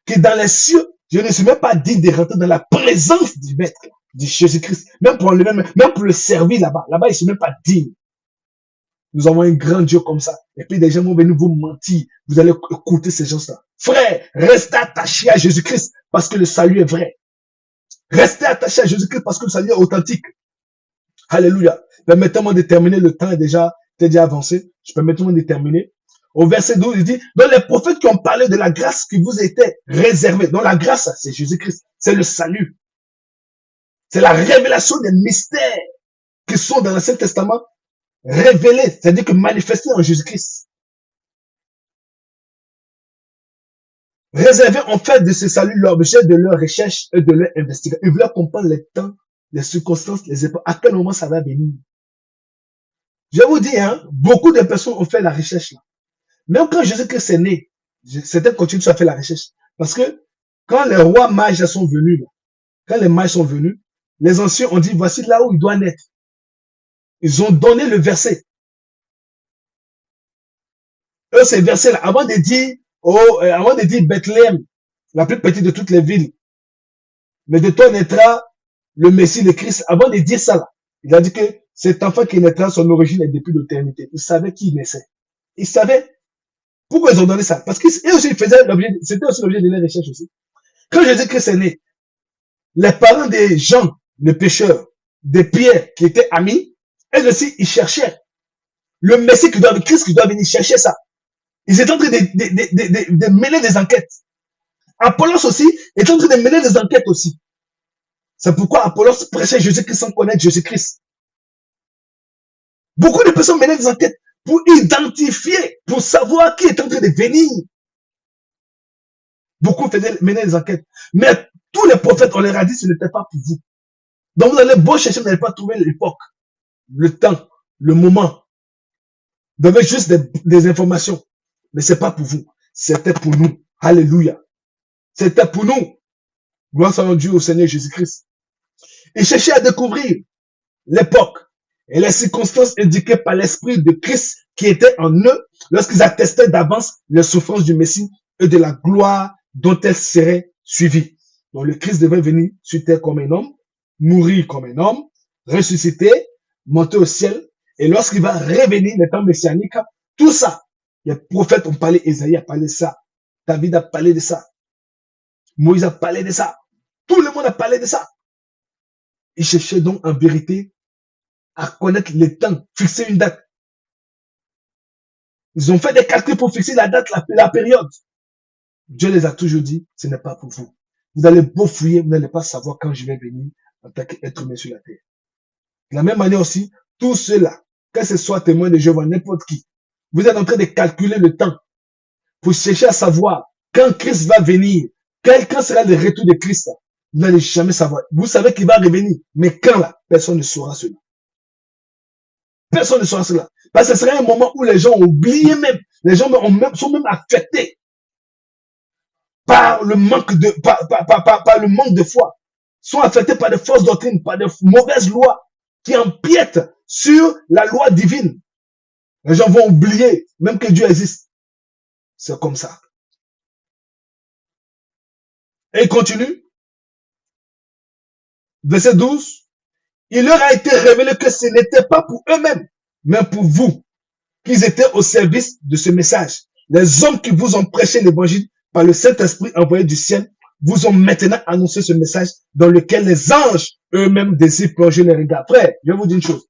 que dans les cieux, je ne suis même pas digne de rentrer dans la présence du Maître, du Jésus-Christ. Même pour le servir là-bas. Là-bas, il ne suis même pas digne. Nous avons un grand Dieu comme ça. Et puis des gens vont venir vous mentir. Vous allez écouter ces gens-là. Frère, restez attachés à Jésus-Christ parce que le salut est vrai. Restez attachés à Jésus-Christ parce que le salut est authentique. Alléluia. Permettez-moi de terminer, le temps est déjà avancé. Permettez-moi de terminer. Au verset 12, il dit, dans les prophètes qui ont parlé de la grâce qui vous était réservée. Donc la grâce, c'est Jésus-Christ. C'est le salut. C'est la révélation des mystères qui sont dans l'Ancien Testament révélés, c'est-à-dire que manifestés en Jésus-Christ. Réservés en fait de ce salut l'objet de leur recherche et de leur investigation. Ils voulaient comprendre les temps, les circonstances, les époques, à quel moment ça va venir. Je vous dis, hein, beaucoup de personnes ont fait la recherche là. Même quand Jésus-Christ est né, certains continuent à faire la recherche. Parce que quand les rois mages sont venus, là, quand les mages sont venus, les anciens ont dit, voici là où il doit naître. Ils ont donné le verset. Eux, ces versets-là, avant de dire Bethléem, la plus petite de toutes les villes, mais de toi naîtra le Messie, le Christ, avant de dire ça, là, il a dit que cet enfant qui naîtra, son origine est depuis l'éternité. Il savait qui il naissait. Il savait pourquoi ils ont donné ça. Parce qu'ils aussi, c'était aussi l'objet de leur recherche aussi. Quand Jésus-Christ est né, les parents des gens, les pécheurs, des Pierre qui étaient amis, elles aussi, ils cherchaient le Messie Christ qui doit venir chercher ça. Ils étaient en train de mener des enquêtes. Apollos aussi est en train de mener des enquêtes aussi. C'est pourquoi Apollos prêchait Jésus-Christ sans connaître Jésus-Christ. Beaucoup de personnes menaient des enquêtes pour identifier, pour savoir qui est en train de venir. Beaucoup menaient des enquêtes. Mais tous les prophètes, on leur a dit, ce n'était pas pour vous. Donc vous allez beau chercher, vous n'allez pas trouver l'époque, le temps, le moment. Vous avez juste des informations. Mais c'est pas pour vous. C'était pour nous. Alléluia. C'était pour nous. Gloire soit Dieu au Seigneur Jésus-Christ. Ils cherchaient à découvrir l'époque et les circonstances indiquées par l'Esprit de Christ qui était en eux lorsqu'ils attestaient d'avance les souffrances du Messie et de la gloire dont elles seraient suivies. Donc le Christ devait venir sur terre comme un homme, mourir comme un homme, ressusciter, monter au ciel, et lorsqu'il va revenir, le temps messianique, tout ça, les prophètes ont parlé, Isaïe a parlé de ça, David a parlé de ça, Moïse a parlé de ça, tout le monde a parlé de ça. Ils cherchaient donc en vérité à connaître le temps, fixer une date. Ils ont fait des calculs pour fixer la date, la période. Dieu les a toujours dit, ce n'est pas pour vous. Vous allez beau fouiller, vous n'allez pas savoir quand je vais venir en tant qu'être humain sur la terre. De la même manière aussi, tous ceux-là, que ce soit témoin de Jéhovah, n'importe qui, vous êtes en train de calculer le temps pour chercher à savoir quand Christ va venir, quand sera le retour de Christ. Vous n'allez jamais savoir. Vous savez qu'il va revenir, mais quand là, personne ne saura cela. Personne ne saura cela. Parce que ce sera un moment où les gens ont oublié même, les gens sont même affectés par le manque par le manque de foi, sont affectés par des fausses doctrines, par de mauvaises lois qui empiètent sur la loi divine. Les gens vont oublier même que Dieu existe. C'est comme ça. Et il continue. Verset 12. Il leur a été révélé que ce n'était pas pour eux-mêmes, mais pour vous, qu'ils étaient au service de ce message. Les hommes qui vous ont prêché l'évangile par le Saint-Esprit envoyé du ciel vous ont maintenant annoncé ce message dans lequel les anges eux-mêmes désirent plonger les regards. Frère, je vais vous dire une chose.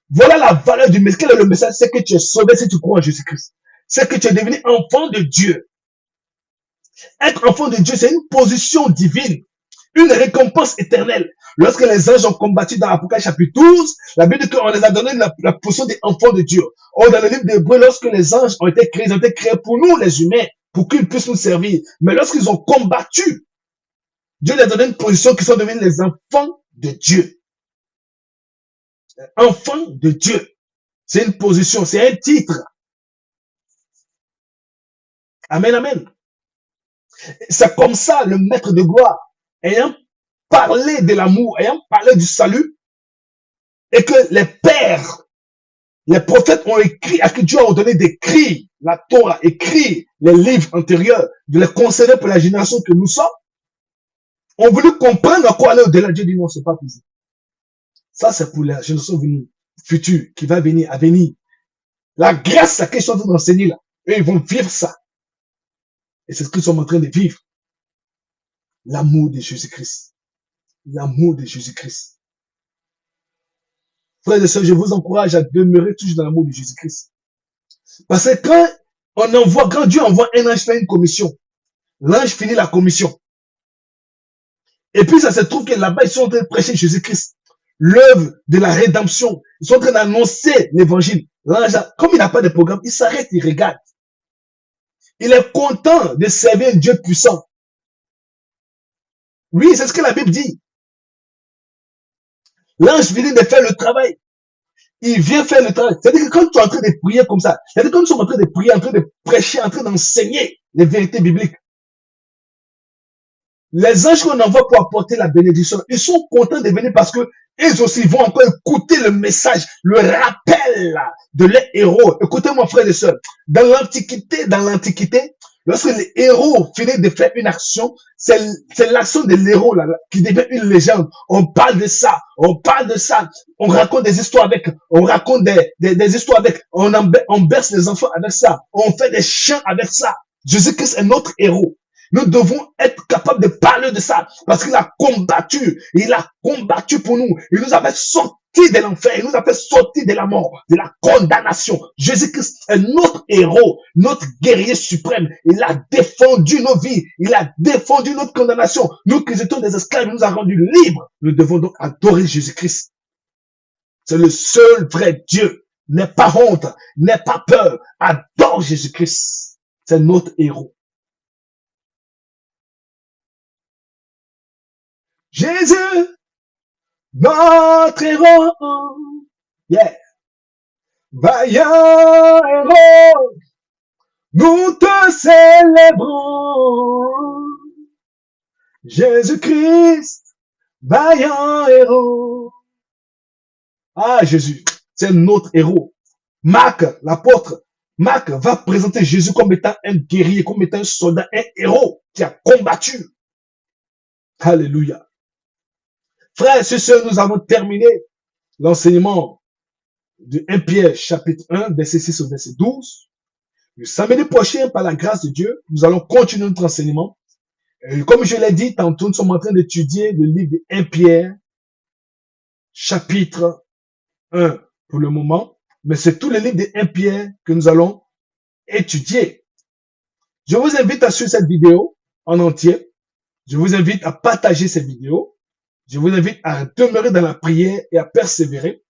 Voilà la valeur du message. Quel est le message? C'est que tu es sauvé si tu crois en Jésus-Christ. C'est que tu es devenu enfant de Dieu. Être enfant de Dieu, c'est une position divine, une récompense éternelle. Lorsque les anges ont combattu dans Apocalypse chapitre 12, la Bible dit qu'on les a donné la position des enfants de Dieu. Or, dans le livre d'Hébreux, lorsque les anges ont été créés, ils ont été créés pour nous, les humains, pour qu'ils puissent nous servir. Mais lorsqu'ils ont combattu, Dieu les a donné une position qui sont devenus les enfants de Dieu. Enfants de Dieu. C'est une position, c'est un titre. Amen, amen. C'est comme ça, le maître de gloire, ayant parlé de l'amour, ayant parlé du salut, et que les pères, les prophètes ont écrit, à qui Dieu a ordonné d'écrire, la Torah, écrire les livres antérieurs, de les conserver pour la génération que nous sommes, ont voulu comprendre à quoi aller au-delà. Dieu dit non, c'est pas pour vous. Ça, c'est pour la génération future, qui va venir, à venir. La grâce à qui ils sont en train d'enseigner là, eux, ils vont vivre ça. Et c'est ce qu'ils sont en train de vivre. L'amour de Jésus-Christ. L'amour de Jésus-Christ. Frères et sœurs, je vous encourage à demeurer toujours dans l'amour de Jésus-Christ. Parce que quand Dieu envoie un ange faire une commission, l'ange finit la commission. Et puis ça se trouve que là-bas, ils sont en train de prêcher Jésus-Christ. L'œuvre de la rédemption. Ils sont en train d'annoncer l'évangile. L'ange, comme il n'a pas de programme, il s'arrête, il regarde. Il est content de servir un Dieu puissant. Oui, c'est ce que la Bible dit. L'ange finit de faire le travail. Il vient faire le travail. C'est-à-dire que quand tu es en train de prier comme ça, c'est-à-dire que quand nous sommes en train de prier, en train de prêcher, en train d'enseigner les vérités bibliques, les anges qu'on envoie pour apporter la bénédiction, ils sont contents de venir parce que ils aussi vont encore écouter le message, le rappel de leurs héros. Écoutez-moi, frères et sœurs, dans l'Antiquité, lorsque les héros finissent de faire une action, c'est l'action de l'héros là, qui devient une légende. On parle de ça, on raconte des histoires avec, on raconte des histoires avec, on berce les enfants avec ça, on fait des chants avec ça. Jésus-Christ est notre héros. Nous devons être capables de parler de ça parce qu'il a combattu pour nous. Il nous a fait sortir de l'enfer, il nous a fait sortir de la mort, de la condamnation. Jésus-Christ est notre héros, notre guerrier suprême. Il a défendu nos vies, il a défendu notre condamnation. Nous qui étions des esclaves, il nous a rendus libres. Nous devons donc adorer Jésus-Christ. C'est le seul vrai Dieu. N'aie pas honte, n'aie pas peur. Adore Jésus-Christ. C'est notre héros. Jésus, notre héros. Yeah. Vaillant héros, nous te célébrons. Jésus-Christ, vaillant héros. Ah, Jésus, c'est notre héros. Marc, l'apôtre, Marc va présenter Jésus comme étant un guerrier, comme étant un soldat, un héros qui a combattu. Alléluia. Frères et sœurs, nous avons terminé l'enseignement de 1 Pierre chapitre 1, verset 6 au verset 12. Le samedi prochain, par la grâce de Dieu, nous allons continuer notre enseignement. Et comme je l'ai dit tantôt, nous sommes en train d'étudier le livre de 1 Pierre chapitre 1 pour le moment. Mais c'est tout le livre de 1 Pierre que nous allons étudier. Je vous invite à suivre cette vidéo en entier. Je vous invite à partager cette vidéo. Je vous invite à demeurer dans la prière et à persévérer.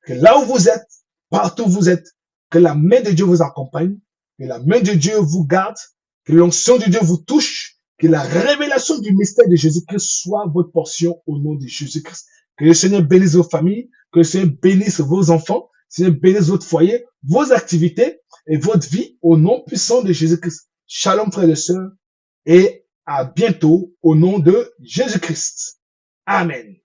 Que là où vous êtes, partout où vous êtes, que la main de Dieu vous accompagne, que la main de Dieu vous garde, que l'onction de Dieu vous touche, que la révélation du mystère de Jésus-Christ soit votre portion au nom de Jésus-Christ. Que le Seigneur bénisse vos familles, que le Seigneur bénisse vos enfants, que le Seigneur bénisse votre foyer, vos activités et votre vie au nom puissant de Jésus-Christ. Shalom frères et sœurs et à bientôt au nom de Jésus-Christ. Amen.